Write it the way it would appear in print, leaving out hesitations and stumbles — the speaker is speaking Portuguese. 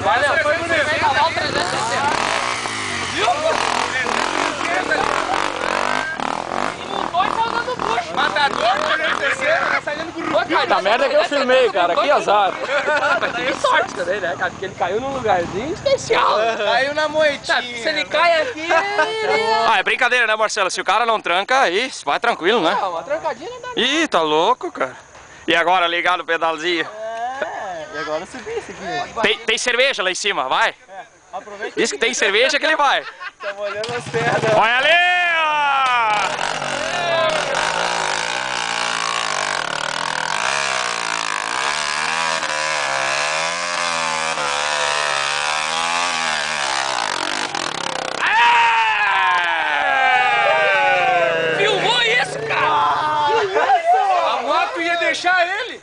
Valeu, foi bonito. Vem cavalo 360. Viu? Matador, 360, tá saindo com o Puta merda que eu filmei, cara. Que azar. Mas teve sorte também, né, cara? Porque ele caiu num lugarzinho especial. Caiu na moitinha. Se ele cai aqui, Ah, é brincadeira, né, Marcelo? Se o cara não tranca, aí vai tranquilo, né? uma trancadinha não dá. Ih, tá louco, cara. E agora ligar no pedalzinho? E agora subir esse aqui. Tem cerveja lá em cima, vai. Aproveita Diz que tem cerveja que ele vai. tá molhando as pernas. Olha ali, ó. Filmou isso, cara? A moto ia deixar ele.